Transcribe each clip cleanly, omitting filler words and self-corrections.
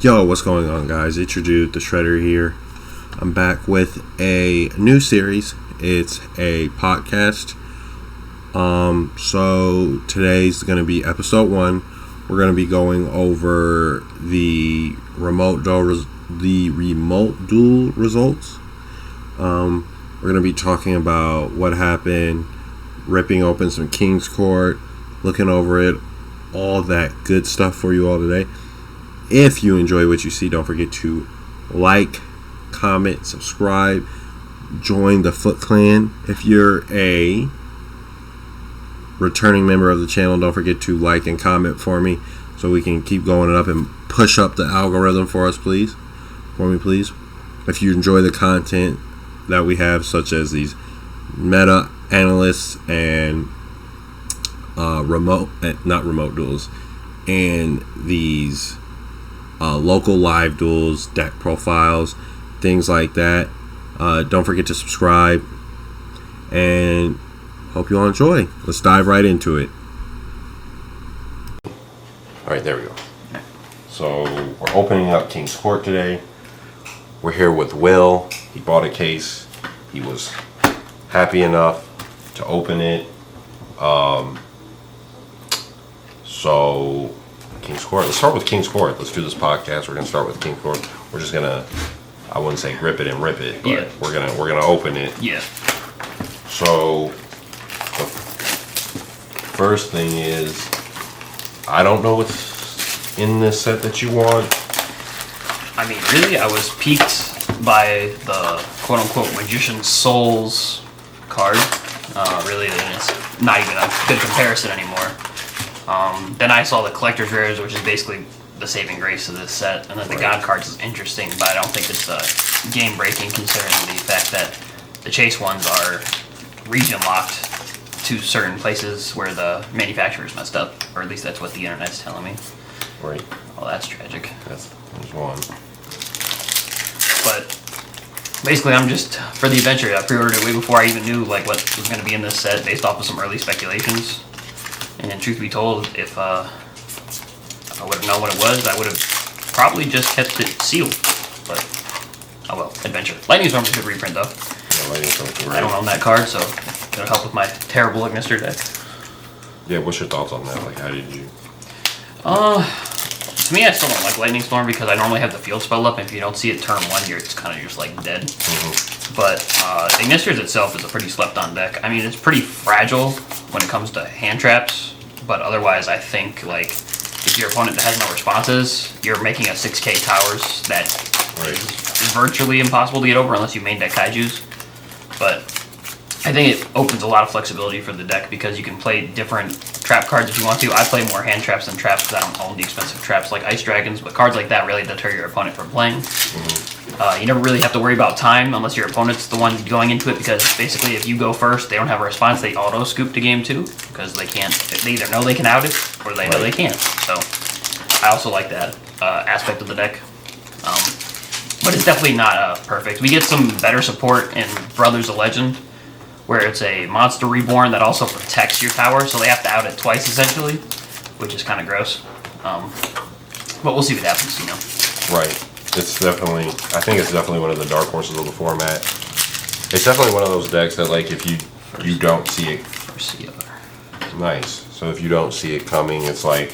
Yo, what's going on, guys? It's your dude, the Shredder here. I'm back with a new series. It's a podcast. So today's going to be episode 1. We're going to be going over the remote duel results. We're going to be talking about what happened, ripping open some King's Court, looking over it, all that good stuff for you all today. If you enjoy what you see, don't forget to like, comment, subscribe, join the Foot Clan. If you're a returning member of the channel, don't forget to like and comment for me so we can keep going up and push up the algorithm for us, please. For me, please. If you enjoy the content that we have, such as these meta analysts and not remote duels, and these local live duels, deck profiles, things like that. Don't forget to subscribe, and hope you all enjoy. Let's dive right into it. Alright, there we go. So we're opening up King's Court today. We're here with Will. He bought a case. He was happy enough to open it. So King's Court. Let's start with King's Court. Let's do this podcast. We're gonna start with King's Court. We're just gonna, I wouldn't say rip it and rip it, but we're gonna open it. Yeah. So the first thing is, I don't know what's in this set that you want. I mean, really, I was piqued by the quote-unquote Magician's Souls card. Really, it's not even a good comparison anymore. Then I saw the Collector's Rares, which is basically the saving grace of this set. And then the God cards is interesting, but I don't think it's game-breaking considering the fact that the Chase ones are region-locked to certain places where the manufacturer's messed up. Or at least that's what the internet's telling me. Right. Well, that's tragic. There's one. But basically, I'm just, for the adventure, I pre-ordered it way before I even knew like what was going to be in this set based off of some early speculations. And truth be told, if I would have known what it was, I would have probably just kept it sealed. But, oh well, adventure. Lightning Storm's a good reprint, though. Yeah, Lightning Storm's great. I don't own that card, so it'll help with my terrible Ignister deck. Yeah, what's your thoughts on that? Like, how did you... To me, I still don't like Lightning Storm because I normally have the field spell up, and if you don't see it turn 1, it's kind of just like dead. Mm-hmm. But Ignisters itself is a pretty slept-on deck. I mean, it's pretty fragile when it comes to hand traps, but otherwise I think, like, if your opponent has no responses, you're making a 6k towers that is virtually impossible to get over unless you main deck Kaijus. But I think it opens a lot of flexibility for the deck because you can play different trap cards if you want to. I play more hand traps than traps because I don't own the expensive traps like Ice Dragons, but cards like that really deter your opponent from playing. Mm-hmm. You never really have to worry about time unless your opponent's the one going into it, because basically if you go first, they don't have a response, they auto scoop to game 2 because they can't. They either know they can out it or they know they can't. So I also like that aspect of the deck. But it's definitely not perfect. We get some better support in Brothers of Legend, where it's a monster reborn that also protects your tower, so they have to out it twice essentially, which is kind of gross. But we'll see what happens, you know. Right. It's definitely, I think it's definitely one of the dark horses of the format. It's definitely one of those decks that, like, if you don't see it. First CR. Nice. So if you don't see it coming, it's like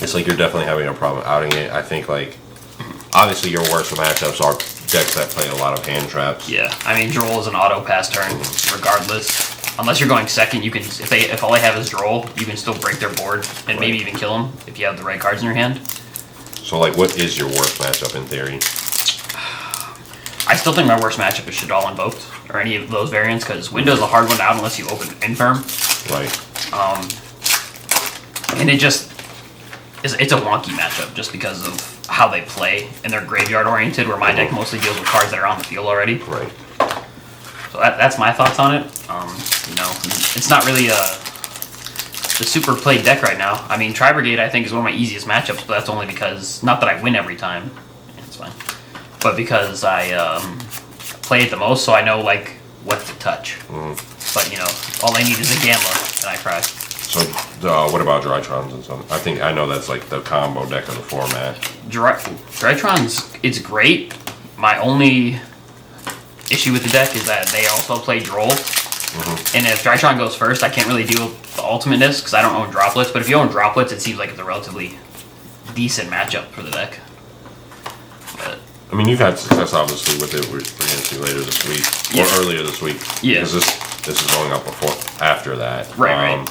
you're definitely having a problem outing it. I think, like, obviously your worst matchups are decks that play a lot of hand traps. Yeah, I mean, Droll is an auto pass turn, regardless. Unless you're going second, you can. If all they have is Droll, you can still break their board and maybe even kill them if you have the right cards in your hand. So, like, what is your worst matchup in theory? I still think my worst matchup is Shaddoll Invoked, or any of those variants, because Window's a hard one out unless you open Infirm. Right. And it just it's a wonky matchup just because of how they play, and they're graveyard oriented, where my deck mostly deals with cards that are on the field already. Right. So that's my thoughts on it. You know, it's not really the super played deck right now. I mean, Tri-Brigade I think is one of my easiest matchups, but that's only because, not that I win every time, it's fine, but because I play it the most, so I know like what to touch. But you know, all I need is a Gamma and I cry. So, what about Drytrons and something? I know that's like the combo deck of the format. Drytrons, it's great. My only issue with the deck is that they also play Droll. And if Drytron goes first, I can't really deal with the ultimate disc because I don't own droplets. But if you own droplets, it seems like it's a relatively decent matchup for the deck. But I mean, you've had success obviously with it. We're going to see later this week or earlier this week. Yeah. Because this is going up after that. Right.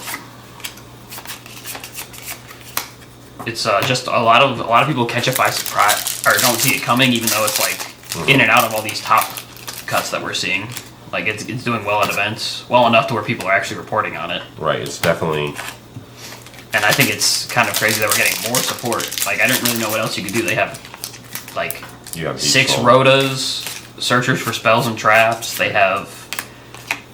It's just a lot of people catch it by surprise or don't see it coming, even though it's like in and out of all these top cuts that we're seeing. Like it's doing well at events, well enough to where people are actually reporting on it. Right. It's definitely. And I think it's kind of crazy that we're getting more support. Like I didn't really know what else you could do. They have like 6 Rotas, searchers for spells and traps. They have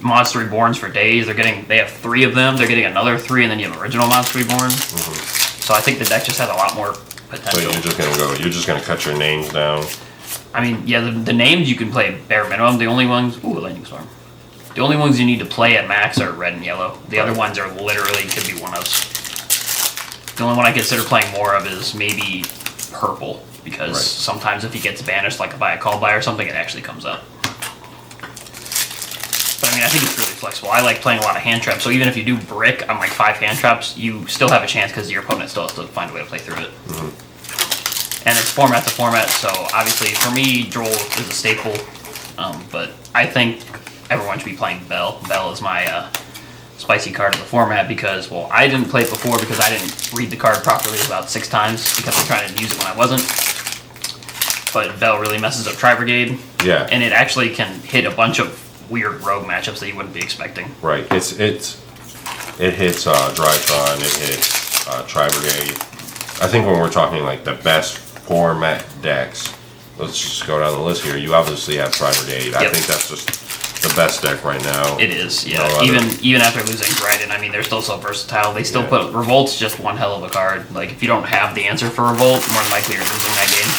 Monster Reborns for days. They have 3 of them. They're getting another 3, and then you have original Monster Reborn. So I think the deck just has a lot more potential. So you're just gonna cut your names down. I mean, yeah, the names you can play bare minimum. The only ones, Lightning Storm. The only ones you need to play at max are red and yellow. The other ones are literally could be one-ofs. The only one I consider playing more of is maybe purple, because sometimes if he gets banished, like by a call by or something, it actually comes up. But I mean, I think it's really flexible. I like playing a lot of hand traps, so even if you do brick on like 5 hand traps, you still have a chance because your opponent still has to find a way to play through it. And it's format to format, so obviously for me, Droll is a staple, but I think everyone should be playing Bell. Bell is my spicy card of the format because, well, I didn't play it before because I didn't read the card properly about 6 times because I'm trying to use it when I wasn't. But Bell really messes up Tri-Brigade. Yeah. And it actually can hit a bunch of weird rogue matchups that you wouldn't be expecting. Right. It hits Drytron, it hits Tri-Brigade. I think when we're talking like the best format decks, let's just go down the list here. You obviously have Tri-Brigade. I think that's just the best deck right now. It is, yeah. Even after losing Dryden, I mean, they're still so versatile. They still put Revolt's just one hell of a card. Like, if you don't have the answer for Revolt, more than likely you're losing that game.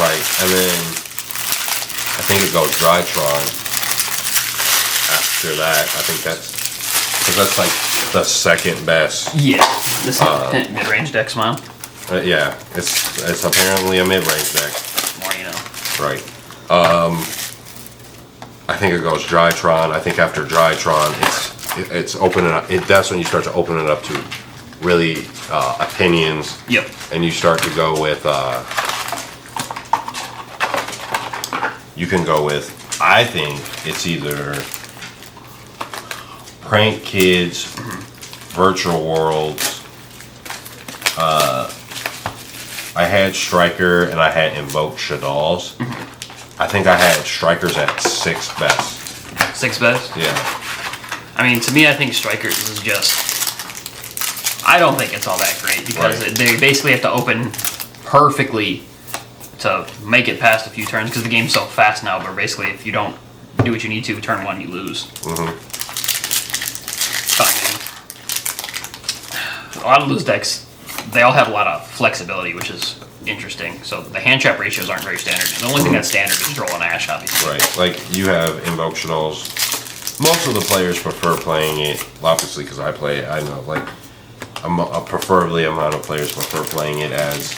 Right, and then I think it goes Drytron after that. I think that's like the second best. Yeah, this mid-range deck, Smile. Yeah, it's apparently a mid-range deck. More you know. Right. I think it goes Drytron. I think after Drytron, it's opening up. That's when you start to open it up to really opinions. Yep. And you start to go with. You can go with. I think it's either Prank Kids, Virtual Worlds. I had Striker and I had Invoke Shaddolls. I think I had Strikers at 6 best. 6 best? Yeah. I mean, to me, I think Strikers is just. I don't think it's all that great because they basically have to open perfectly to make it past a few turns because the game's so fast now. But basically, if you don't do what you need to, turn 1, you lose. But I mean, a lot of those decks, they all have a lot of flexibility, which is interesting. So the hand trap ratios aren't very standard. The only thing that's standard is Droll and Ash, obviously. Right. Like you have Invoke Shaddolls. Most of the players prefer playing it, obviously, because I play it. I know, like, preferably amount of players prefer playing it as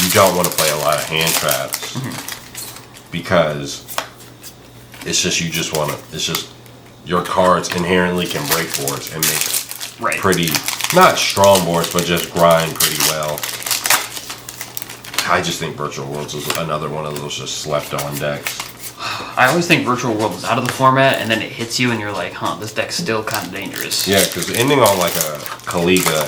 you don't want to play a lot of hand traps because it's just you just want to. It's just your cards inherently can break boards and make pretty not strong boards, but just grind pretty well. I just think Virtual Worlds is another one of those just slept on decks. I always think Virtual World is out of the format, and then it hits you, and you're like, huh, this deck's still kind of dangerous. Yeah, because ending on like a Kaliga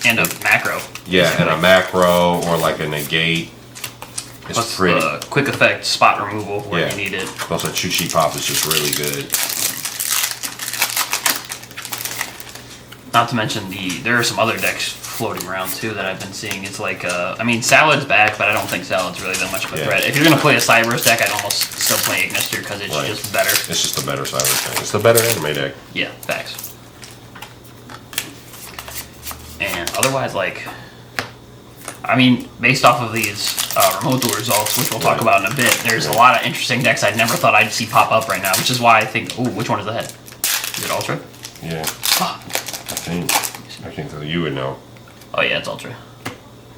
and a macro. Yeah, and a macro or like a negate. It's plus pretty. Quick effect spot removal where you need it. Plus a Chuchi Pop is just really good. Not to mention there are some other decks floating around too that I've been seeing. It's like, I mean, Salad's back, but I don't think Salad's really that much of a threat. If you're gonna play a Cyberus deck, I'd almost still play Ignister because it's just better. It's just a better Cyberus deck. It's the better anime deck. Yeah, facts. And otherwise, like, I mean, based off of these remote duel results, which we'll talk about in a bit, there's a lot of interesting decks I never thought I'd see pop up right now, which is why I think, ooh, which one is ahead? Is it Ultra? Yeah. think that you would know. Oh yeah, it's Ultra.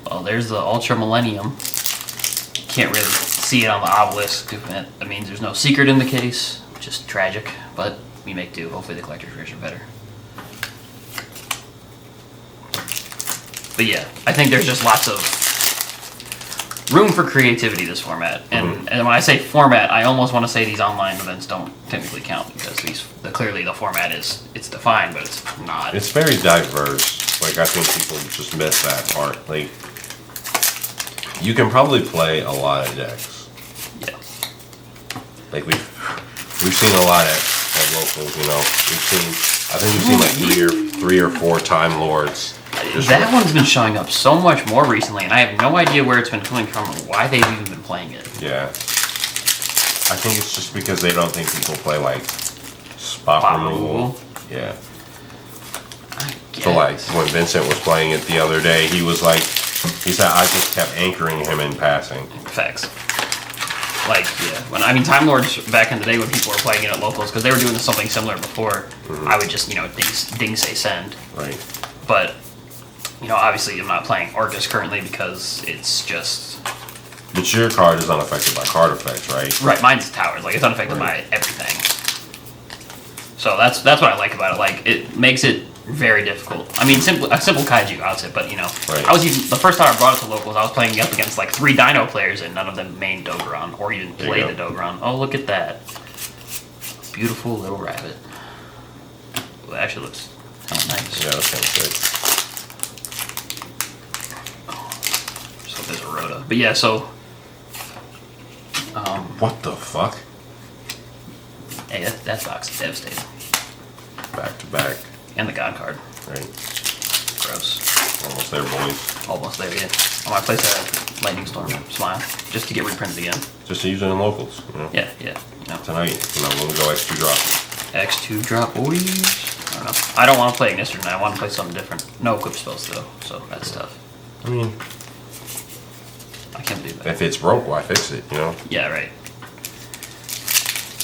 Well, there's the Ultra Millennium. Can't really see it on the obelisk. That means there's no secret in the case, which is tragic, but we make do. Hopefully the collector's rares are better. But yeah, I think there's just lots of room for creativity this format. And when I say format, I almost want to say these online events don't technically count because clearly the format it's defined, but it's not. It's very diverse. Like, I think people just miss that part. Like, you can probably play a lot of decks. Yeah. Like, we've seen a lot at locals, you know. I think we've seen like three or four Time Lords. That one's been showing up so much more recently, and I have no idea where it's been coming from or why they've even been playing it. Yeah. I think it's just because they don't think people play, like, spot removal. Yeah. So, like, when Vincent was playing it the other day, he said, I just kept anchoring him in passing. Facts. Like, yeah. Time Lords back in the day when people were playing it at locals, because they were doing something similar before, I would just, ding, say, send. Right. But, obviously I'm not playing Arcus currently because it's just... But your card is unaffected by card effects, right? Right, mine's towers. Like, it's unaffected by everything. So that's what I like about it. Like, it makes it very difficult. I mean, a simple kaiju outfit, but right. I was even the first time I brought it to locals, I was playing up against like 3 Dino players, and none of them main Dogoron or even play the Dogoron. Oh, look at that beautiful little rabbit. Well, that actually looks kind of nice. Yeah, that's kind of good. So there's a Rhoda, but yeah, so. What the fuck? Hey, that box is devastating. Back to back. And the God card. Right. Gross. Almost there, boys. Almost there, yeah. I might place a Lightning Storm Smile just to get reprinted again. Just to use it in locals, you know? Yeah. Tonight, when we go X2 drop. X2 drop, boys. I don't know. I don't want to play Ignister tonight. I want to play something different. No equip spells, though, so that's tough. I mean, I can't do that. if it's broke, why fix it, you know? Yeah, right.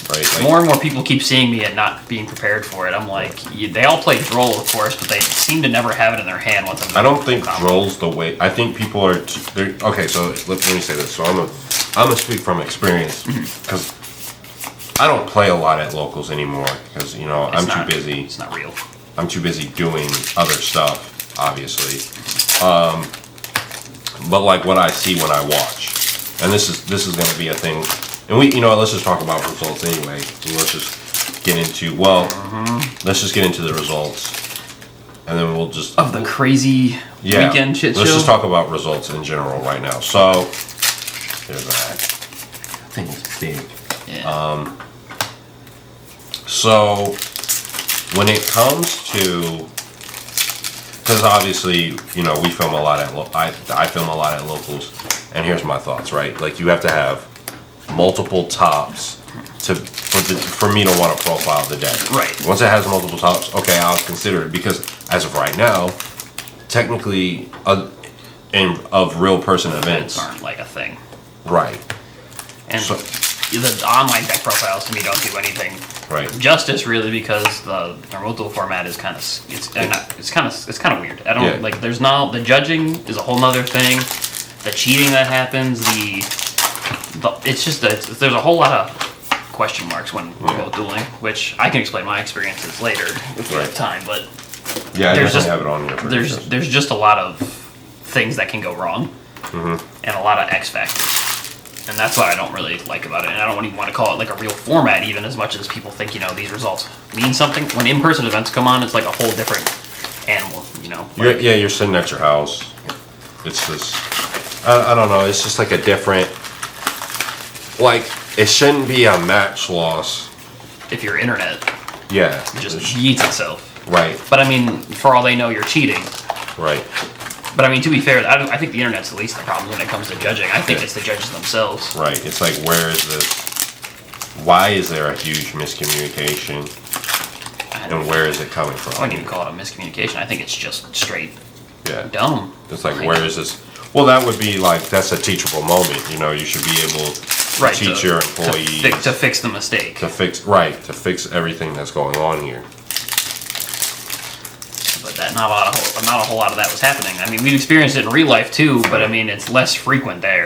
Right, like, More and more people keep seeing me and not being prepared for it. I'm like, they all play Droll, of course, but they seem to never have it in their hand once I'm. I don't think Droll's the way. I think people are. Okay, so let me say this. So I'm gonna speak from experience because I don't play a lot at locals anymore because I'm too busy. It's not real. I'm too busy doing other stuff, obviously. But like what I see when I watch, and this is gonna be a thing. And let's just talk about results anyway. Let's just get into let's just get into the results, and then we'll just of the crazy weekend shit show. Let's just talk about results in general right now. So there's that. I think it's big. Yeah. So when it comes to, because obviously we film a lot at I film a lot at locals, and here's my thoughts. Right, like you have to have multiple tops for me to want to profile the deck. Right. Once it has multiple tops, okay, I'll consider it because as of right now, technically, of real person events aren't like a thing. Right. And the online deck profiles to me don't do anything justice really because the Naruto format is kind of weird. I don't like. There's not the judging is a whole nother thing. The cheating that happens, it's just there's a whole lot of question marks when we're both dueling, which I can explain my experiences later if we have time. But I definitely have it on here. There's just a lot of things that can go wrong, and a lot of X factors, and that's what I don't really like about it. And I don't even want to call it like a real format, even as much as people think these results mean something. When in-person events come on, it's like a whole different animal. You're sitting at your house. It's just I don't know. It's just like a different. Like, it shouldn't be a match loss. If your internet just yeets itself. Right. But I mean, for all they know, you're cheating. Right. But I mean, to be fair, I think the internet's the least of the problem when it comes to judging. I think it's the judges themselves. Right. It's like, where is this? Why is there a huge miscommunication? And where is it coming from? I wouldn't even call it a miscommunication. I think it's just straight dumb. It's like, where is this? Well, that would be like, that's a teachable moment. You should be able to teach your employees. To fix the mistake. To fix everything that's going on here. But that not a whole lot of that was happening. I mean, we've experienced it in real life too, but I mean, it's less frequent there.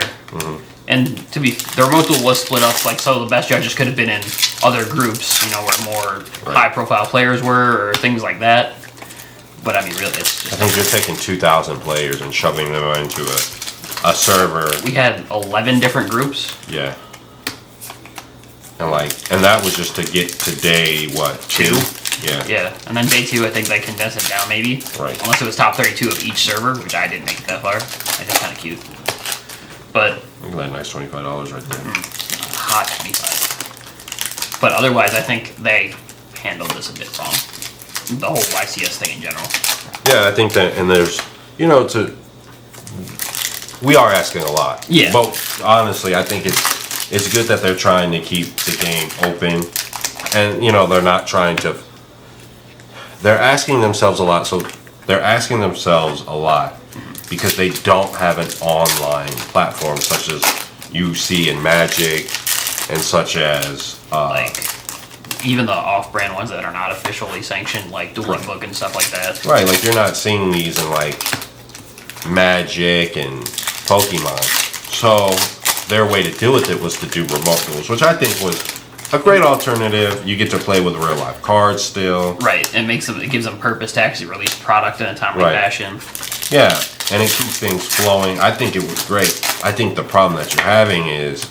And the remote duel was split up, like, so the best judges could have been in other groups, you know, where more high-profile players were, or things like that. But I mean, really, it's just... I think you're taking 2,000 players and shoving them into a server. We had 11 different groups. Yeah. And that was just to get to day, what, 2? Yeah. Yeah, and then day 2, I think they condensed it down, maybe. Right. Unless it was top 32 of each server, which I didn't make it that far. I think it's kind of cute. But... Look at that nice $25 right there. Hot 25. But otherwise, I think they handled this a bit wrong. The whole YCS thing in general. Yeah, I think that, and there's, you know, we are asking a lot. Yeah. But honestly, I think it's good that they're trying to keep the game open, and you know, they're not trying to. They're asking themselves a lot, so they're asking themselves a lot because they don't have an online platform such as you see in Magic, and such as like even the off-brand ones that are not officially sanctioned, like Dueling Book and stuff like that. Right, like you're not seeing these in like Magic and Pokemon. So their way to deal with it was to do remote duels, which I think was a great alternative. You get to play with real life cards still. Right, it gives them purpose to actually release product in a timely fashion. Yeah, and it keeps things flowing. I think it was great. I think the problem that you're having is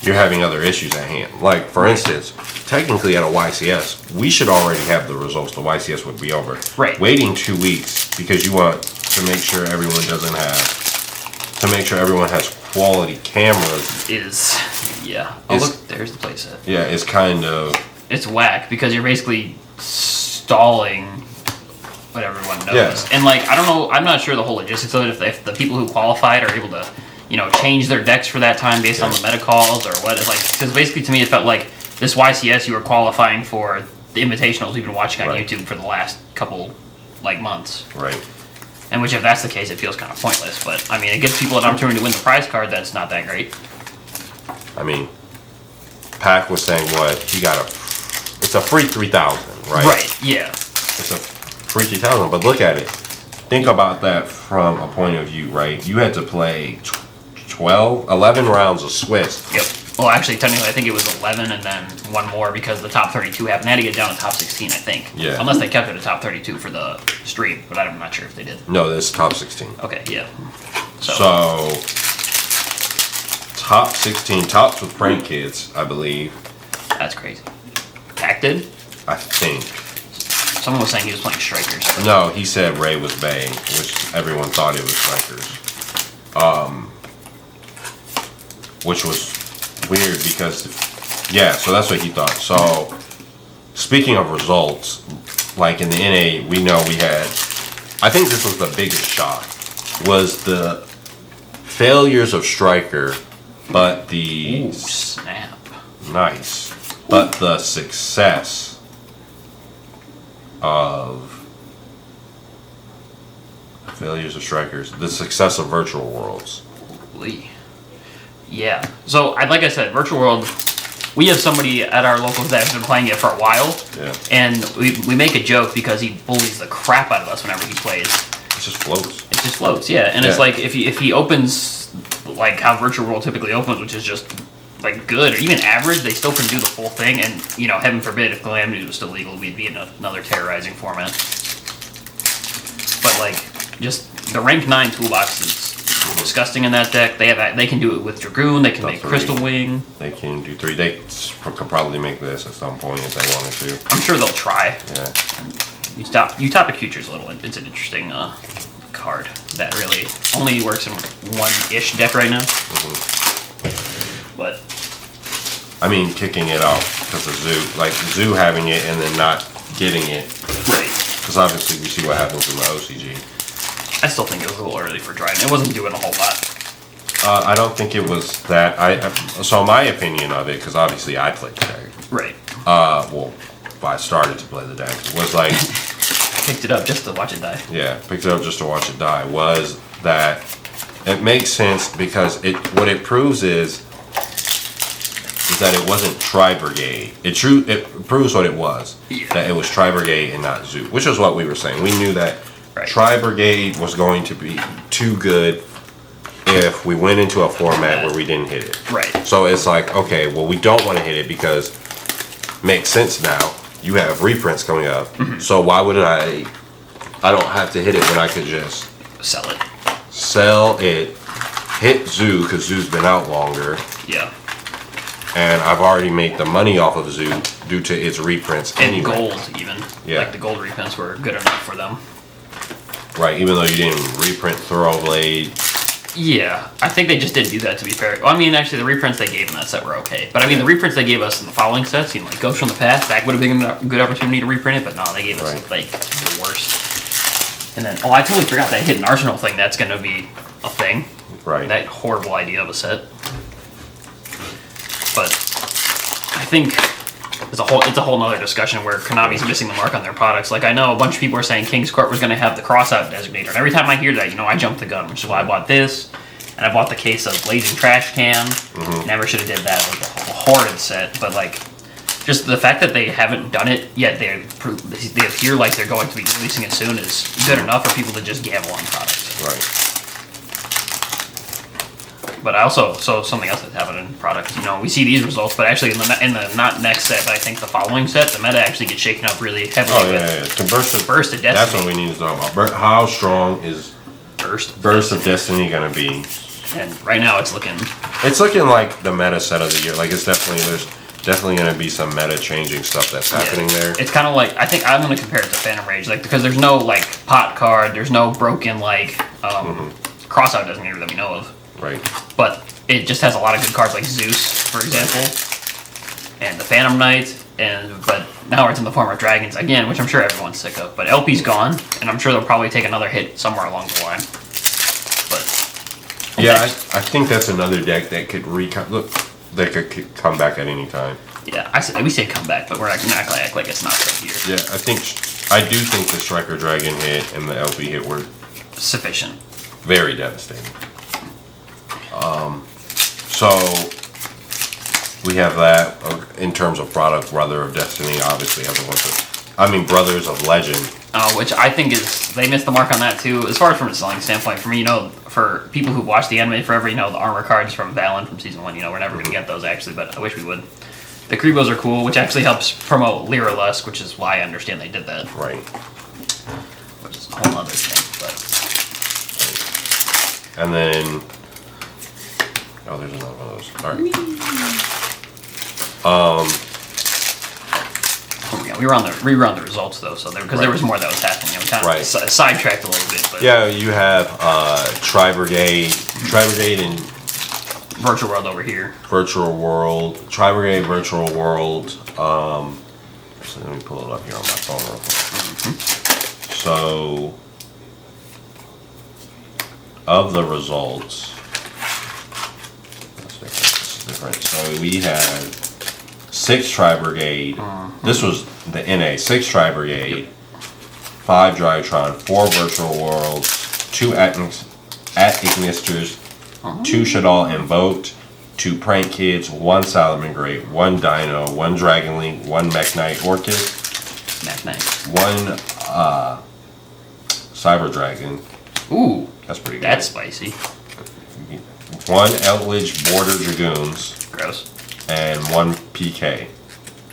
you're having other issues at hand. Like, for instance, technically at a YCS, we should already have the results. The YCS would be over. Right. Waiting 2 weeks because you want to make sure everyone has quality cameras Oh, look, there's the playset. Yeah, it's kind of... It's whack because you're basically stalling what everyone knows. Yeah. And, like, I don't know, I'm not sure the whole logistics of it, if the people who qualified are able to, you know, change their decks for that time based on the meta calls or what. It's like, because basically to me it felt like this YCS you were qualifying for the invitationals we've been watching on YouTube for the last couple, like, months. Right. And which, if that's the case, it feels kind of pointless. But, I mean, it gives people an opportunity to win the prize card that's not that great. I mean, Pac was saying what? He got it's a free 3,000, right? Right, yeah. It's a free 3,000, but look at it. Think about that from a point of view, right? You had to play 11 rounds of Swiss. Yep. Well, actually, technically, I think it was 11 and then one more because the top 32 happened. They had to get down to top 16, I think. Yeah. Unless they kept it at top 32 for the stream, but I'm not sure if they did. No, this is top 16. Okay, yeah. So top 16, tops with prank kids, I believe. That's crazy. Pac did? I think. Someone was saying he was playing Strikers. No, he said Ray was Bay, which everyone thought it was Strikers. Which was weird because, yeah, so that's what he thought. So, speaking of results, like in the NA, we know we had, I think this was the biggest shock, was the failures of Striker, but the... Ooh, snap. Nice. But the success of failures of Strikers, the success of Virtual Worlds. Holy. Yeah. So, like I said, Virtual World, we have somebody at our locals that has been playing it for a while. Yeah. And we make a joke because he bullies the crap out of us whenever he plays. It just floats. It just floats, yeah. And it's like, if he opens, like how Virtual World typically opens, which is just, like, good, or even average, they still can do the full thing. And, you know, heaven forbid, if Calamity was still legal, we'd be in another terrorizing format. But, like, just the rank 9 toolbox is disgusting in that deck. They can do it with Dragoon. They can make Crystal Wing. They can do 3. They could probably make this at some point if they wanted to. I'm sure they'll try. Yeah. Utopic Future's a little. It's an interesting card that really only works in one-ish deck right now. But I mean, kicking it off because of Zoo, like Zoo having it and then not getting it. Right. Because obviously we see what happens in the OCG. I still think it was a little early for Dryden. It wasn't doing a whole lot. I don't think it was that. So my opinion of it, because obviously I played the deck. Right. Well, I started to play the deck. Was like picked it up just to watch it die. Yeah, picked it up just to watch it die. Was that it makes sense because what it proves is is that it wasn't Tri-Brigade. It proves what it was. Yeah. That it was Tri-Brigade and not Zoo, which is what we were saying. We knew that Right. Tri-Brigade was going to be too good if we went into a format where we didn't hit it. Right. So it's like, okay, well, we don't want to hit it because makes sense now. You have reprints coming up. So why would I don't have to hit it when I could just sell it, hit Zoo, because Zoo's been out longer. Yeah. And I've already made the money off of Zoo due to its reprints And anyway. gold, even. Yeah. Like, the gold reprints were good enough for them. Right, even though you didn't reprint Thoroughblade. Yeah, I think they just didn't do that, to be fair. Well, I mean, actually, the reprints they gave in that set were okay. But, I mean, the reprints they gave us in the following sets, like Ghost from the Past, that would have been a good opportunity to reprint it, but no, they gave us, like, the worst. And then, I totally forgot that Hidden Arsenal thing, that's going to be a thing. Right. That horrible idea of a set. But I think it's a whole nother discussion where Konami's missing the mark on their products. Like, I know a bunch of people are saying King's Court was going to have the crossout designator, and every time I hear that, I jump the gun, which is why I bought this, and I bought the case of Blazing Trash Can. Never should have did that. It was a horrid set, but like, just the fact that they haven't done it yet, they appear like they're going to be releasing it soon is good enough for people to just gamble on products. Right. But I also saw something else that's happening in products. We see these results, but actually in the not next set, but I think the following set, the meta actually gets shaken up really heavily. Oh, yeah. To Burst of Destiny. That's what we need to talk about. How strong is Burst of Destiny going to be? And right now it's looking like the meta set of the year. Like, there's definitely going to be some meta changing stuff that's happening there. It's kind of like, I think I'm going to compare it to Phantom Rage, like, because there's no like pot card, there's no broken like crossout designator that we know of. Right. But it just has a lot of good cards like Zeus, for example, and the Phantom Knight, but now it's in the form of dragons again, which I'm sure everyone's sick of. But LP's gone, and I'm sure they'll probably take another hit somewhere along the line. But yeah, I think that's another deck that could could come back at any time. Yeah, we say come back, but we're not gonna act like it's not still here. Yeah, I do think the Striker Dragon hit and the LP hit were sufficient. Very devastating. So we have that in terms of product. Brother of Destiny obviously has a bunch of, Brothers of Legend. Which I think they missed the mark on that too. As far as from a selling standpoint, for me, for people who watch the anime forever, the armor cards from Valen from season 1, we're never gonna get those actually, but I wish we would. The Kribos are cool, which actually helps promote Lyra Lusk, which is why I understand they did that. Right. Which is a whole other thing, but. And then. Oh, there's another one of those. All right. Yeah, we rerun the results though, so because there was more that was happening. We kind of sidetracked a little bit, but yeah, you have Tri-Brigade and Virtual World over here. Virtual World, Tri-Brigade, Virtual World. So let me pull it up here on my phone real quick. So, of the results. Different. So we had 6 Tri-Brigade. This was the NA. 6 Tri-Brigade, 5 Drytron, 4 Virtual Worlds, 2 at Ignisters, 2 Shadal Invoked, 2 Prank Kids, 1 Salamangreat, 1 Dino, 1 Dragon Link, 1 Mech Knight Orchid, 1 Cyber Dragon. Ooh, that's pretty good. That's spicy. 1 Eldritch Border Dragoons. Gross. And 1 PK.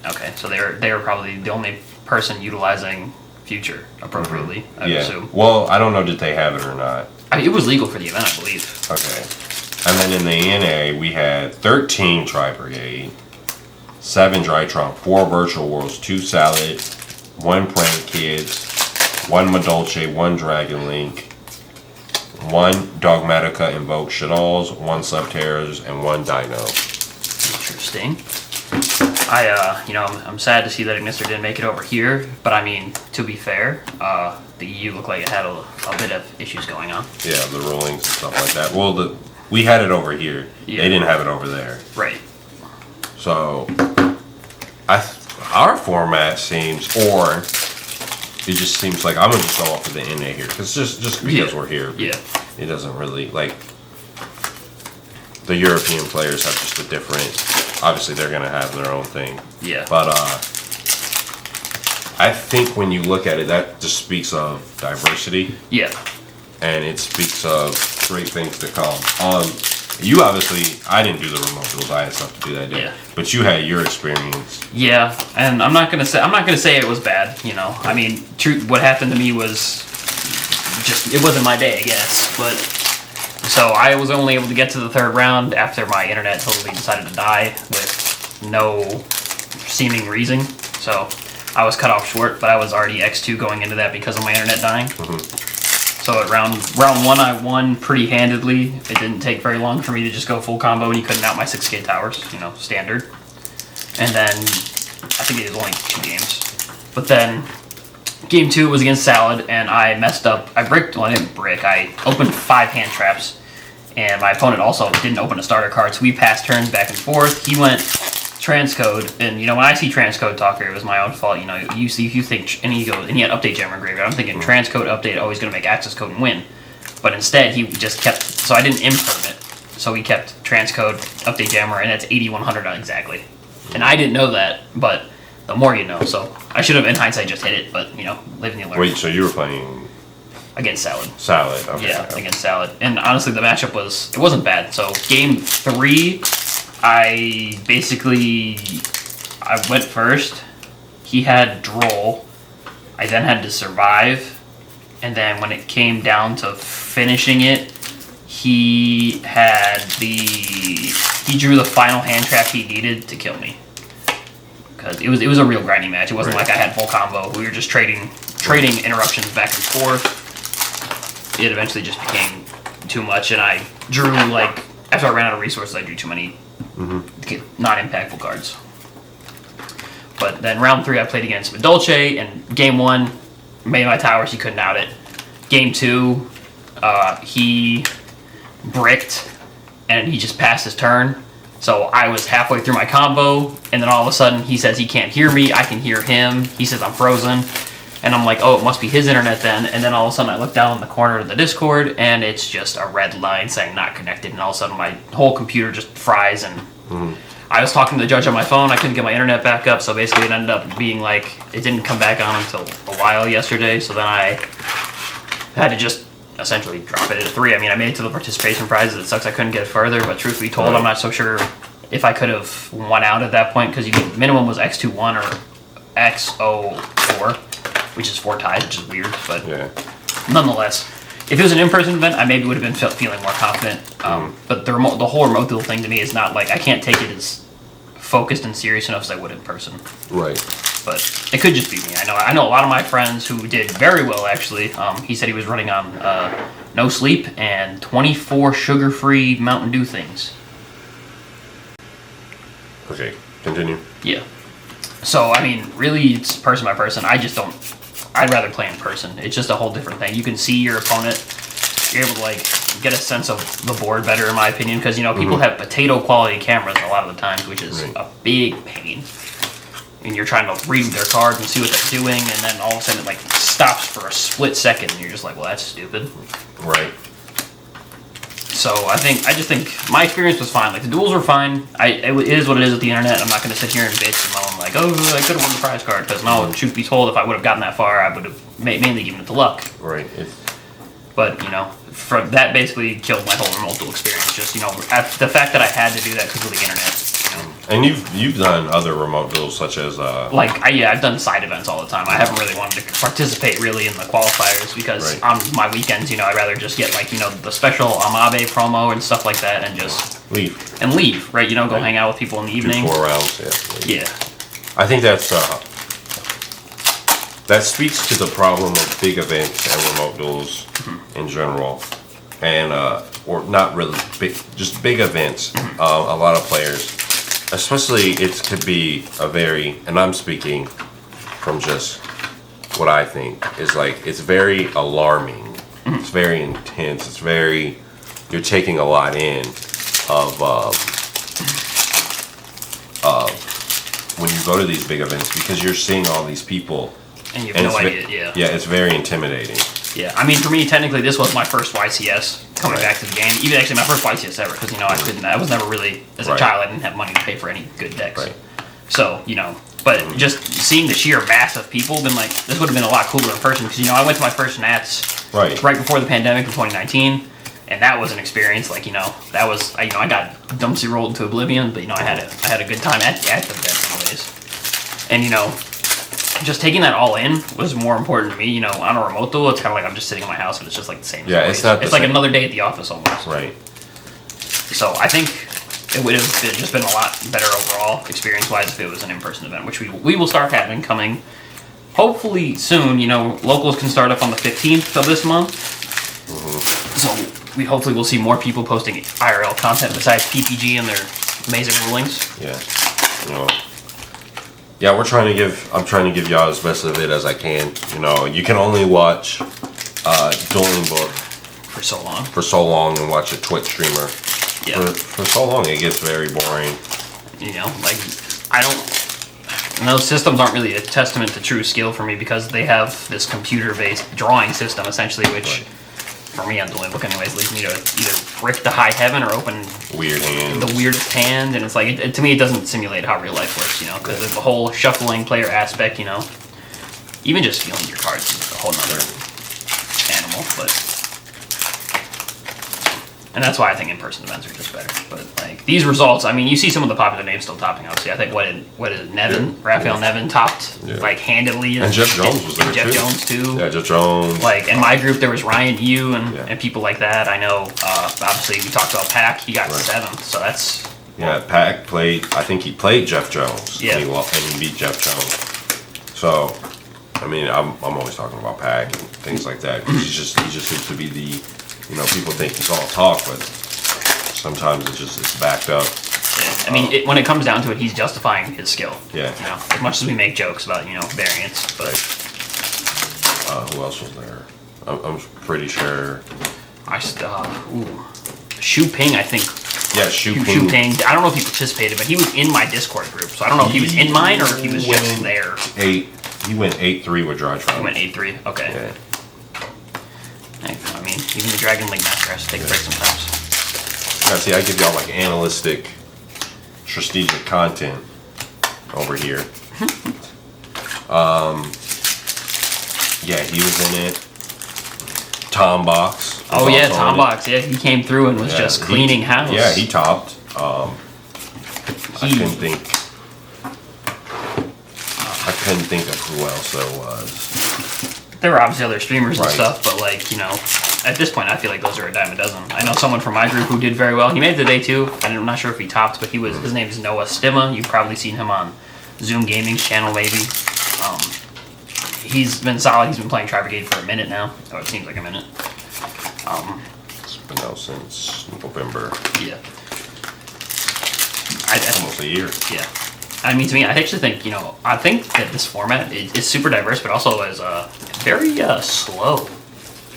Okay, so they were probably the only person utilizing Future appropriately, I would assume. Well, I don't know did they have it or not. It was legal for the event, I believe. Okay. And then in the NA, we had 13 Tri-Brigade, 7 Drytron, 4 Virtual Worlds, 2 Salad, 1 Prank Kids, 1 Madolche, 1 Dragon Link, 1 Dogmatica Invoke Shadals, 1 Subterrors, and 1 Dino. Interesting. I'm sad to see that Ignister didn't make it over here, but to be fair, the EU looked like it had a bit of issues going on. Yeah, the rulings and stuff like that. Well, we had it over here. Yeah. They didn't have it over there. Right. So, our format seems, or it just seems like I'm gonna just go off of the NA here, because just because we're here, it doesn't really the European players have just a different obviously they're gonna have their own thing. Yeah. But I think when you look at it, that just speaks of diversity. Yeah. And it speaks of great things to come. You obviously, I didn't do the remote duels. I had stuff to do that day. Yeah. But you had your experience. Yeah, and I'm not gonna say it was bad. You know, I mean, what happened to me was just it wasn't my day, I guess. But so I was only able to get to the third round after my internet totally decided to die with no seeming reason. So I was cut off short, but I was already X2 going into that because of my internet dying. So at round one, I won pretty handedly. It didn't take very long for me to just go full combo, and he couldn't out my 6K towers, you know, standard. And then I think it was only 2 games. But then game 2 was against Salad, and I messed up. I didn't brick. I opened 5 hand traps, and my opponent also didn't open a starter card. So we passed turns back and forth. He went transcode, and you know, when I see transcode talker, it was my own fault. You know, you think, and he had update jammer graveyard. I'm thinking transcode update, oh, he's gonna make access code and win, but instead he just kept. So I didn't imperm it, so he kept transcode update jammer, and that's 8100 exactly. And I didn't know that, but the more you know. So I should have, in hindsight, just hit it, but you know, live and you learn. Wait, so you were playing against Salad? Salad, okay. Yeah, against Salad, and honestly, the matchup wasn't bad. So game 3. I went first. He had Droll. I then had to survive. And then when it came down to finishing it, he drew the final hand trap he needed to kill me. Because it was a real grinding match. It wasn't like I had full combo. We were just trading interruptions back and forth. It eventually just became too much, and I drew, like, after I ran out of resources, I drew too many non-impactful cards. But then round 3, I played against Medolce, and game 1, made my towers, he couldn't out it. Game 2, he bricked, and he just passed his turn. So I was halfway through my combo, and then all of a sudden he says he can't hear me, I can hear him, he says I'm frozen. And I'm like, oh, it must be his internet then. And then all of a sudden I look down in the corner of the Discord, and it's just a red line saying not connected. And all of a sudden my whole computer just fries. And I was talking to the judge on my phone. I couldn't get my internet back up. So basically it ended up being like, it didn't come back on until a while yesterday. So then I had to just essentially drop it at 3. I mean, I made it to the participation prizes. It sucks I couldn't get further. But truth be told, I'm not so sure if I could have won out at that point. Because minimum was X21 or X04. Which is 4 ties, which is weird, but nonetheless, if it was an in-person event, I maybe would have been feeling more confident. But the whole remote duel thing to me is not like, I can't take it as focused and serious enough as I would in person. Right. But it could just be me. I know a lot of my friends who did very well actually. He said he was running on no sleep and 24 sugar-free Mountain Dew things. Okay, continue. Yeah. So, I mean, really, it's person by person. I'd rather play in person. It's just a whole different thing. You can see your opponent. You're able to, like, get a sense of the board better, in my opinion, because, you know, people have potato-quality cameras a lot of the times, which is a big pain. And you're trying to read their cards and see what they're doing, and then all of a sudden it, like, stops for a split second, and you're just like, well, that's stupid. Right. So I just think my experience was fine. Like, the duels were fine. It is what it is with the internet. I'm not going to sit here and bitch and moan like, oh, I could have won the prize card. Because no, truth be told, if I would have gotten that far, I would have mainly given it to luck. Right. But, you know, that basically killed my whole remote duel experience. Just, you know, the fact that I had to do that because of the internet. You know? And you've done other remote duels such as I've done side events all the time. I haven't really wanted to participate really in the qualifiers because on my weekends, you know, I'd rather just get, like, you know, the special Amabe promo and stuff like that and just leave, right? You know, go hang out with people in the evening. 4 rounds, yeah. I think that speaks to the problem of big events and remote duels in general, and or not really big, just big events. A lot of players. Especially, it could be and I'm speaking from just what I think, is like, it's very alarming. It's very intense. You're taking a lot in of when you go to these big events because you're seeing all these people. And you have no idea, Yeah, it's very intimidating. Yeah, I mean, for me, technically, this was my first YCS, coming back to the game. Even actually my first YCS ever, because I was never really, as a child, I didn't have money to pay for any good decks. Right. So but just seeing the sheer mass of people, been like, this would have been a lot cooler in person, because I went to my first Nats right before the pandemic in 2019. And that was an experience, that was, I got dumpsy rolled into oblivion, but, I had a good time at the event anyways. And, just taking that all in was more important to me, on a remote duel, it's kind of like I'm just sitting in my house and it's just like the same. Yeah, it's not It's like another day at the office almost. Right. So I think it would have just been a lot better overall, experience-wise, if it was an in-person event, which we will start having coming, hopefully soon. Locals can start up on the 15th of this month. So we hopefully will see more people posting IRL content besides PPG and their amazing rulings. Yeah. Yeah, I'm trying to give y'all as best of it as I can. You can only watch Dueling Book for so long and watch a Twitch streamer. Yeah. For so long, it gets very boring. And those systems aren't really a testament to true skill for me, because they have this computer-based drawing system essentially, which for me on Dueling Book anyways leads me to either brick the high heaven or open weird hands. The weirdest hand, and it's like to me it doesn't simulate how real life works, because there's the whole shuffling player aspect, even just feeling your cards is a whole nother animal, and that's why I think in-person events are just better. But these results, you see some of the popular names still topping. Obviously, I think what is it, Nevin, Raphael Nevin topped handedly, and Jeff Jones was there and Jeff Jones too. Yeah, Jeff Jones. In my group there was Ryan Yu and people like that. I know. Obviously, we talked about Pac. He got 7th, so that's. Yeah, Pac played. I think he played Jeff Jones. Yeah, and he beat Jeff Jones. So, I'm always talking about Pac and things like that, because he just seems to be the. People think he's all talk, but sometimes it's backed up. Yeah. When it comes down to it, he's justifying his skill. Yeah. As much as we make jokes about variance, but. Who else was there? I'm pretty sure. Shu Ping, I think. Yeah, Shu Ping. I don't know if he participated, but he was in my Discord group, so I don't know if he was in mine or if he was just there. He went 8-3 with Drytron. He went 8-3. Okay. Yeah. Even the Dragon League Master has to take a break sometimes. Yeah, see, I give y'all analytic, strategic content over here. Yeah, he was in it. Tom Box. Oh yeah, Tom Box. Yeah, he came through and was just cleaning house. Yeah, he topped. I couldn't think of who else there was. There were obviously other streamers and stuff, but at this point, I feel like those are a dime a dozen. I know someone from my group who did very well. He made the day too, and I'm not sure if he topped, but his name is Noah Stimma. You've probably seen him on Zoom Gaming's channel, maybe. He's been solid. He's been playing Tri-Brigade for a minute now. Oh, it seems like a minute. It's been out since November. Yeah. Almost a year. Yeah. To me, I actually think, I think that this format is super diverse, but also is very slow.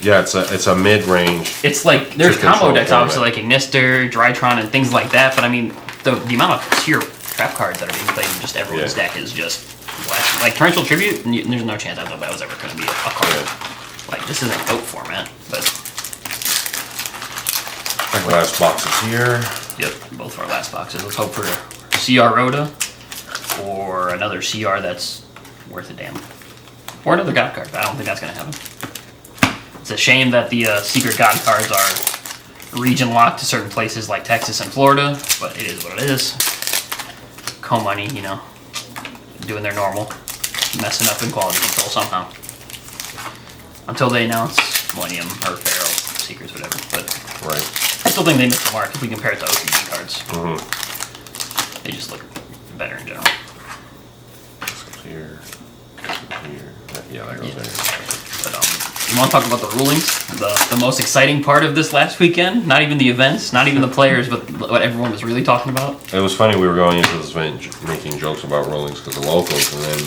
Yeah, it's a mid-range. It's there's combo decks, obviously, like Ignister, Drytron, and things like that, but the amount of tier trap cards that are being played in just everyone's deck is just less. Torrential Tribute, there's no chance I thought that was ever going to be a card. Yeah. This isn't a vote format, but. Last boxes here. Yep, both of our last boxes. Let's hope for CR Rhoda or another CR that's worth a damn. Or another God card, but I don't think that's going to happen. It's a shame that the secret God cards are region locked to certain places like Texas and Florida, but it is what it is. Co-money, doing their normal, messing up in quality control somehow. Until they announce Millennium or Feral Secrets, whatever. But I still think they missed the mark if we compare it to OCG cards. Mm-hmm. They just look better in general. Here. Yeah, that goes there. But you want to talk about the rulings? The most exciting part of this last weekend? Not even the events, not even the players, but what everyone was really talking about? It was funny, we were going into this event making jokes about rulings because of locals, and then...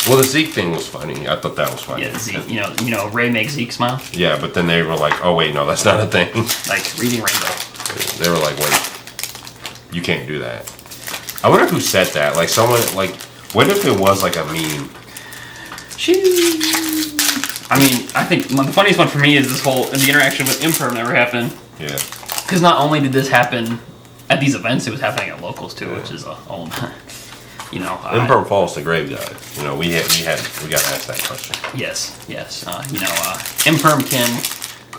Well, the Zeke thing was funny. I thought that was funny. Yeah, Zeke, Ray makes Zeke smile. Yeah, but then they were like, oh wait, no, that's not a thing. Like reading Rainbow. They were like, wait, you can't do that. I wonder who said that. Like someone, like, what if it was like a meme? I mean, I think the funniest one for me is the interaction with Imperm never happened. Yeah. Because not only did this happen at these events, it was happening at locals too, which is a whole, you know. Imperm falls to grave guy. You know, we got to ask that question. Yes. You know, Imperm can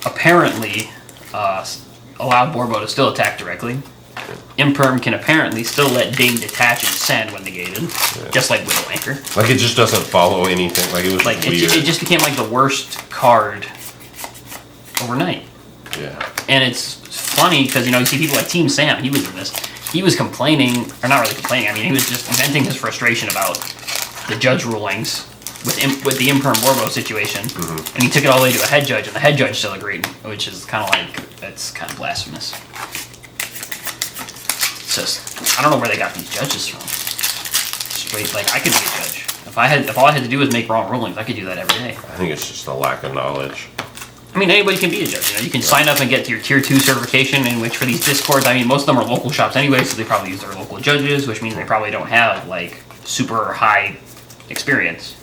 apparently allow Borbo to still attack directly. Imperm can apparently still let Ding detach and send when negated, just like Widow Anchor. Like it just doesn't follow anything. Like it was like weird. it just became like the worst card overnight. Yeah. And it's funny because, you know, you see people like Team Sam, he was in this. He was complaining, or not really complaining, I mean, he was just venting his frustration about the judge rulings with the Imperm Borbo situation. And he took it all the way to a head judge, and the head judge still agreed, which is kind of like, that's kind of blasphemous. It's just, I don't know where they got these judges from. Straight, like, I could be a judge. If all I had to do was make wrong rulings, I could do that every day. I think it's just a lack of knowledge. I mean, anybody can be a judge. You know, you can sign up and get your Tier 2 certification, in which for these Discords, I mean, most of them are local shops anyway, so they probably use their local judges, which means they probably don't have, like, super high experience.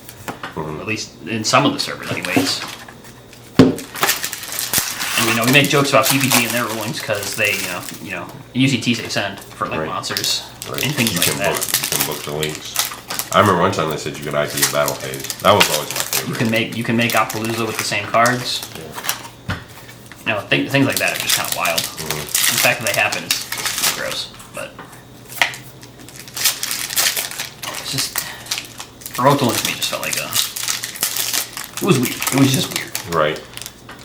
At least in some of the servers, anyways. And, you know, we make jokes about PPG and their rulings because they, you know, UCT say send for, like, monsters and things like that. You can book the links. I remember one time they said you could IP a battle phase. That was always my favorite. You can make Appaloosa with the same cards. Yeah. You know, things like that are just kind of wild. The fact that they happen is gross, but it's just Rotolin to me just felt like it was weird. It was just weird. Right.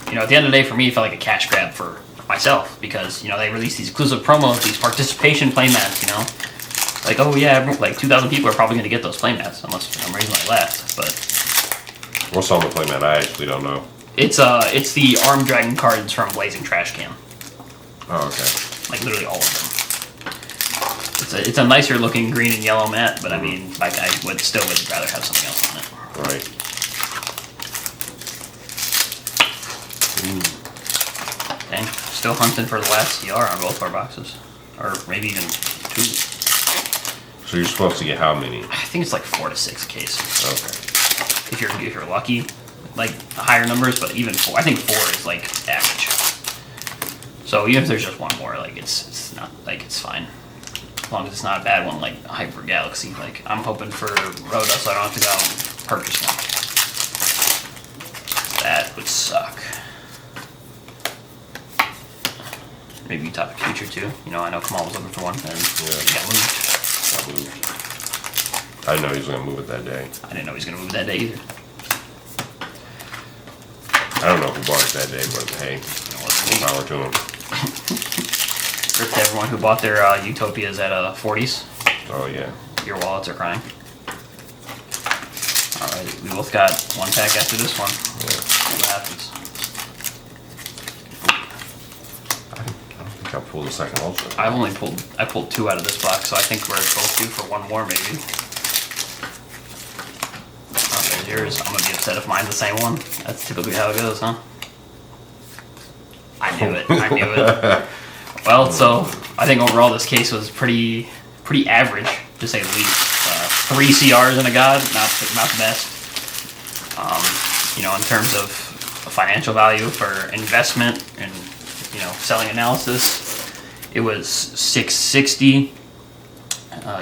You know, at the end of the day, for me, it felt like a cash grab for myself because, you know, they released these exclusive promos, these participation playmats, you know. Like, oh yeah, like 2,000 people are probably going to get those playmats, unless for some reason I left. But what's on the playmat? I actually don't know. It's the Armed Dragon cards from Blazing Trash Can. Oh, okay. Like literally all of them. It's a nicer looking green and yellow mat, but I mean, like I would rather have something else on it. Right. Dang, still hunting for the last CR on both our boxes, or maybe even 2. So you're supposed to get how many? I think it's like 4 to 6 cases. Okay. If you're lucky, like higher numbers, but even 4. I think 4 is like average. So even if there's just one more, like it's not like it's fine, as long as it's not a bad one like Hyper Galaxy. Like I'm hoping for Rhoda, so I don't have to go out and purchase one. That would suck. Maybe Topic Future too. You know, I know Kamal was looking for one, and he got moved. I didn't know he was going to move it that day. I didn't know he was going to move that day either. I don't know who bought it that day, but hey, power to him. Rip to everyone who bought their Utopias at 40s. Oh yeah. Your wallets are crying. Alright, we both got one pack after this one. Yeah. See what happens. I don't think I pulled a second ultra. I pulled 2 out of this box, so I think we're both due for one more maybe. Okay, yours. I'm gonna be upset if mine's the same one. That's typically how it goes, huh? I knew it. Well, so I think overall this case was pretty average, to say the least. 3 CRs and a god, not the best. You know, in terms of financial value for investment and, you know, selling analysis, it was 660.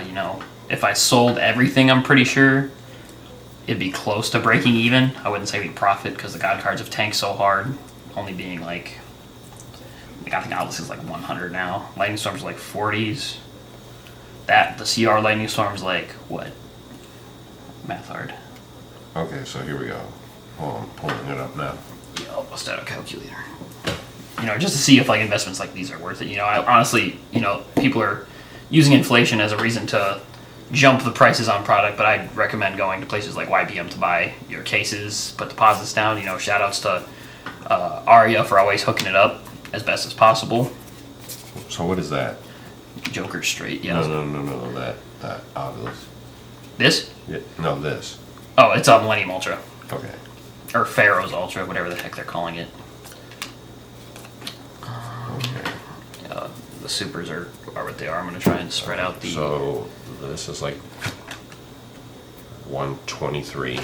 You know, if I sold everything, I'm pretty sure it'd be close to breaking even. I wouldn't say we'd profit because the god cards have tanked so hard, only being like I think Atlas is like 100 now. Lightning Storm's like 40s. The CR Lightning Storm's like what? Math hard. Okay, so here we go. Oh, I'm pulling it up now. Yeah, I'll bust out a calculator. You know, just to see if like investments like these are worth it. You know, I honestly, you know, people are using inflation as a reason to jump the prices on product, but I'd recommend going to places like YBM to buy your cases, put deposits down. You know, shout outs to Arya for always hooking it up as best as possible. So what is that? Joker straight, yeah. No, that obvious. This? Yeah, no, this. Oh, it's a Millennium Ultra. Okay. Or Pharaoh's Ultra, whatever the heck they're calling it. Okay. The supers are what they are. I'm going to try and spread out the... So this is like 123.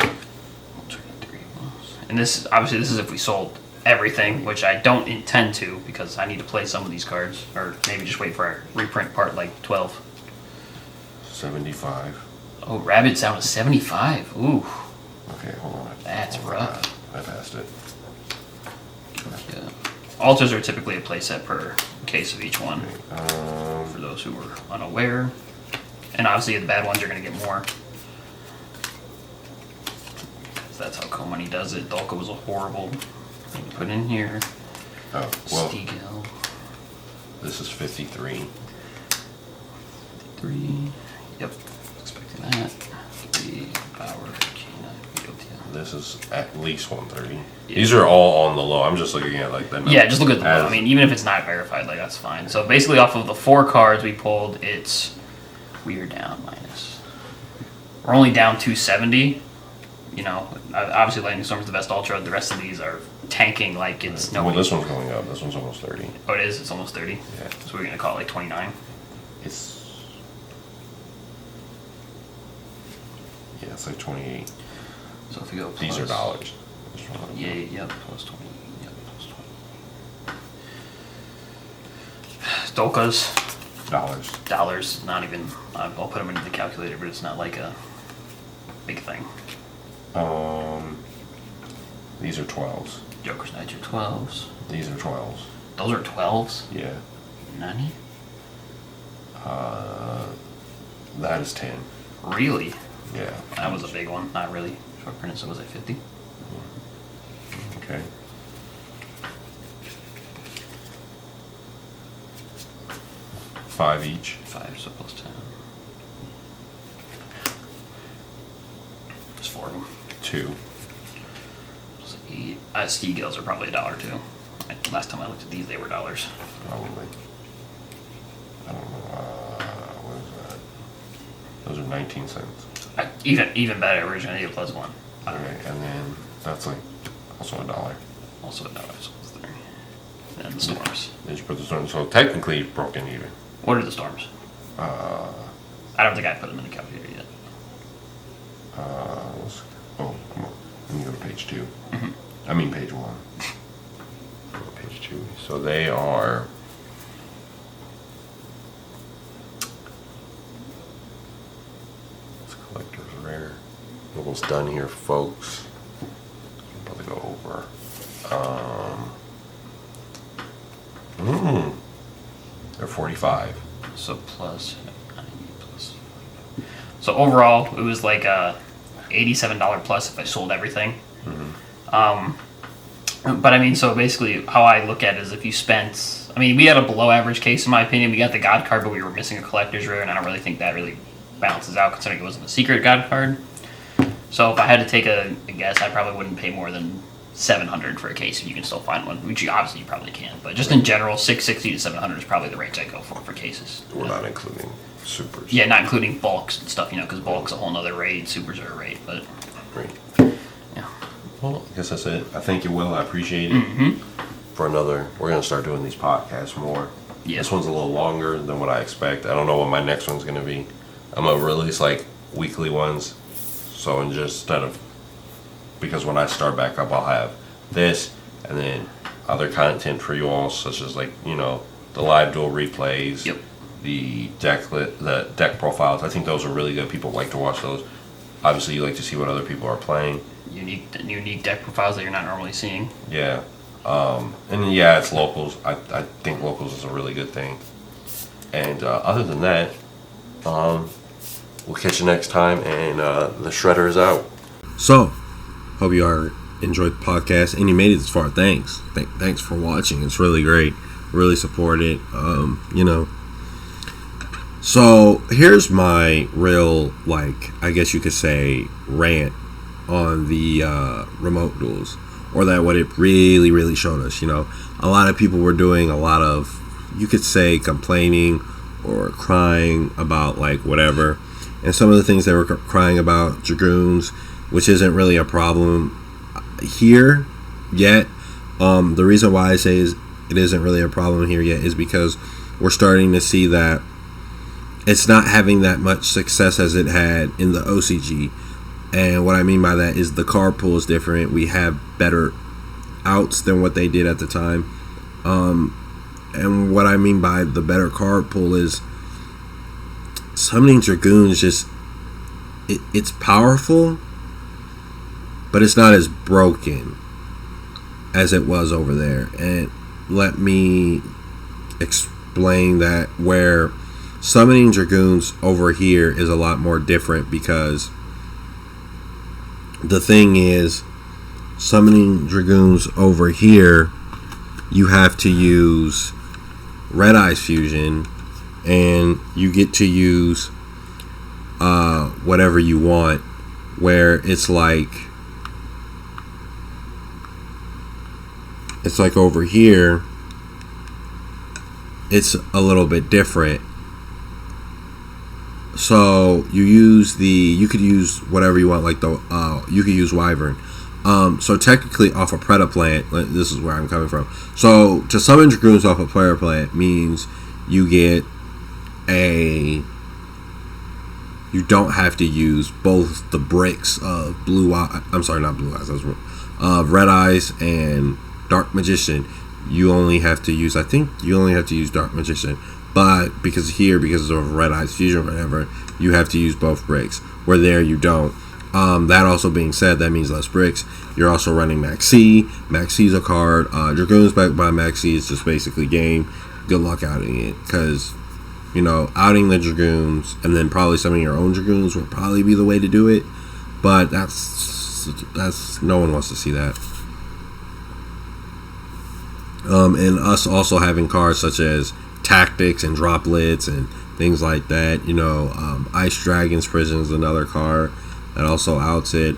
And this is if we sold everything, which I don't intend to because I need to play some of these cards, or maybe just wait for a reprint part like 12. 75. Oh, Rabbit's down to 75. Ooh. Okay, hold on. That's rough. I passed it. Yeah. Altars are typically a playset per case of each one. For those who were unaware. And obviously the bad ones are going to get more. That's how Komani does it. Dolka was a horrible thing to put in here. Oh, well. Stiegel. This is 53. 3. Yep. Expecting that. 3. Power. This is at least 130. Yeah. These are all on the low. I'm just looking at like them. Yeah, just look at the low. I mean, even if it's not verified, like that's fine. So basically, off of the 4 cards we pulled, we are down minus. We're only down 270. You know, obviously Lightning Storm is the best ultra. The rest of these are tanking like it's no. Well, this one's going up. This one's almost 30. Oh, it is. It's almost 30. Yeah. So we're gonna call it like 29. It's like 28. So if we go plus, these are dollars. Yeah, yep, plus 20. Yep, plus 20. Dolkas. Dollars. Not even. I'll put them into the calculator, but it's not like a big thing. These are 12s. Joker's Knights are 12s. These are 12s. Those are 12s? Yeah. Nani? That is 10. Really? Yeah. That was a big one. Not really. Short printed, so was it 50? Okay. Five each. 5, so plus 10. Just 4 of them. 2. Plus 8. Ski gills are probably $1 too. Last time I looked at these, they were dollars. Probably. I don't know. What is that? Those are 19 cents. Even better. Originally, plus 1. Okay, and then that's like also $1. Also $1, so it's 3. And the storms. They just put the storms. So technically broken even. What are the storms? Uh, I don't think I put them in the calculator yet. oh, come on. Let me go to page 2. Mm-hmm. I mean page 1. Page 2. So they are. It's collector's rare. Almost done here, folks. I'm about to go over. They're 45. So plus 90 plus. So overall, it was like $87 plus if I sold everything. But I mean, so basically, how I look at it is if you spent. I mean, we had a below average case in my opinion. We got the God card, but we were missing a collector's rare, and I don't really think that really balances out considering it wasn't a secret God card. So if I had to take a guess, I probably wouldn't pay more than $700 for a case if you can still find one, which you probably can. But just in general, $660 to $700 is probably the range I go for cases. We're not including supers. Yeah, not including bulks and stuff, because bulk's a whole nother rate, supers are a rate, but... Great. Yeah. Well, I guess that's it. I thank you, Will. I appreciate it. For another... We're going to start doing these podcasts more. Yeah. This one's a little longer than what I expect. I don't know what my next one's going to be. I'm going to release, like, weekly ones. So instead of... Because when I start back up, I'll have this and then other content for you all, such as, like, the live duel replays. Yep. The deck profiles. I think those are really good. People like to watch those. Obviously, you like to see what other people are playing. Unique deck profiles that you're not normally seeing. Yeah. And yeah, it's locals. I think locals is a really good thing. And other than that, we'll catch you next time. And the Shredder is out. So, hope you are enjoyed the podcast and you made it this far. Thanks. Thanks for watching. It's really great. Really support it. So here's my real, I guess you could say, rant on the remote duels, or that what it really, really showed us. A lot of people were doing a lot of, you could say, complaining or crying about whatever, and some of the things they were crying about, Dragoons, which isn't really a problem here yet. The reason why I say it isn't really a problem here yet is because we're starting to see that it's not having that much success as it had in the OCG. And what I mean by that is the card pool is different. We have better outs than what they did at the time. And what I mean by the better card pool is Summoning Dragoons just it's powerful, but it's not as broken as it was over there. And let me explain that, where Summoning Dragoons over here is a lot more different, because the thing is, Summoning Dragoons over here, you have to use Red Eyes Fusion, and you get to use whatever you want, where it's like over here it's a little bit different. So you could use whatever you want, like you could use Wyvern. So technically off a Preda plant, this is where I'm coming from. So to summon Dragoons off a player plant means you don't have to use both the bricks of Red Eyes and Dark Magician. You only have to use Dark Magician, but because of Red Eyes Fusion or whatever, you have to use both bricks, where there you don't. That also being said, that means less bricks. You're also running Max C. Max C's a card. Dragoons backed by Max C is just basically game. Good luck outing it, because outing the Dragoons and then probably summoning your own Dragoons will probably be the way to do it. But that's no one wants to see that. And us also having cards such as Tactics and Droplets and things like that. Ice Dragon's Prison is another card that also outs it.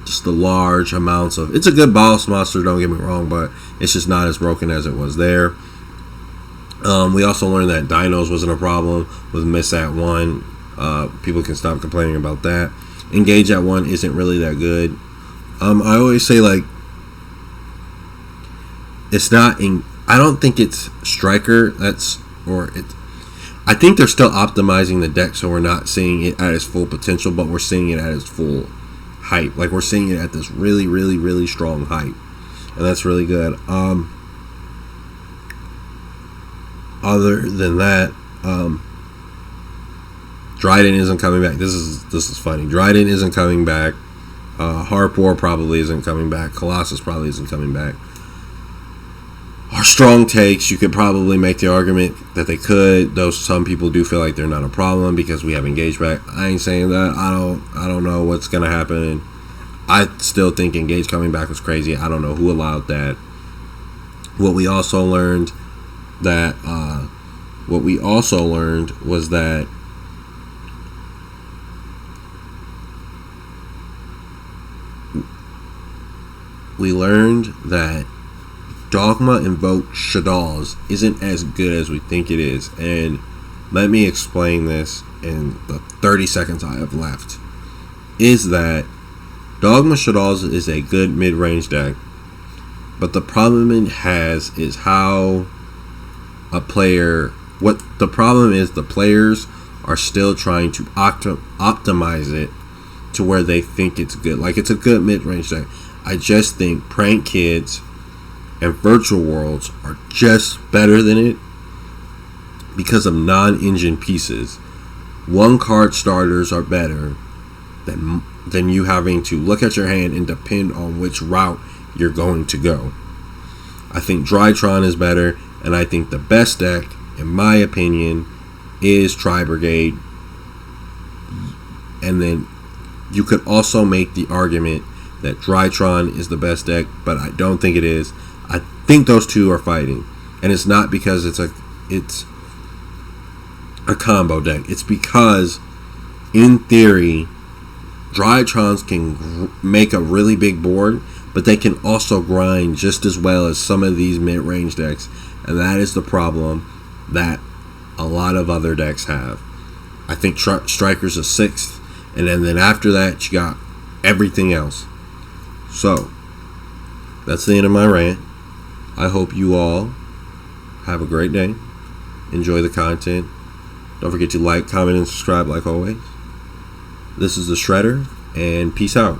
Just the large amounts of... It's a good boss monster, don't get me wrong, but it's just not as broken as it was there. We also learned that Dinos wasn't a problem with Miss at 1. People can stop complaining about that. Engage at 1 isn't really that good. I always say, it's not in... I don't think it's Striker I think they're still optimizing the deck, so we're not seeing it at its full potential, but we're seeing it at its full hype. We're seeing it at this really, really, really strong hype, and that's really good. Other than that, Dryden isn't coming back. This is funny. Dryden isn't coming back. Harp War probably isn't coming back. Colossus probably isn't coming back. Our strong takes, you could probably make the argument that they could, though some people do feel like they're not a problem because we have Engage back. I ain't saying that. I don't know what's gonna happen. I still think Engage coming back was crazy. I don't know who allowed that. What we also learned was that Dogma Invoke Shaddolls isn't as good as we think it is, and let me explain this in the 30 seconds I have left. Is that Dogma Shaddolls is a good mid-range deck, but the problem it has is how the players are still trying to optimize it to where they think it's good. It's a good mid-range deck. I just think Prank Kids and Virtual Worlds are just better than it because of non-engine pieces. One card starters are better than you having to look at your hand and depend on which route you're going to go. I think Drytron is better, and I think the best deck, in my opinion, is Tri-Brigade. And then you could also make the argument that Drytron is the best deck, but I don't think it is. I think those two are fighting, and it's not because it's a combo deck. It's because, in theory, Drytrons can make a really big board, but they can also grind just as well as some of these mid-range decks, and that is the problem that a lot of other decks have. I think Striker's a 6th, and then after that you got everything else. So that's the end of my rant. I hope you all have a great day. Enjoy the content. Don't forget to like, comment, and subscribe like always. This is the Shredder, and peace out.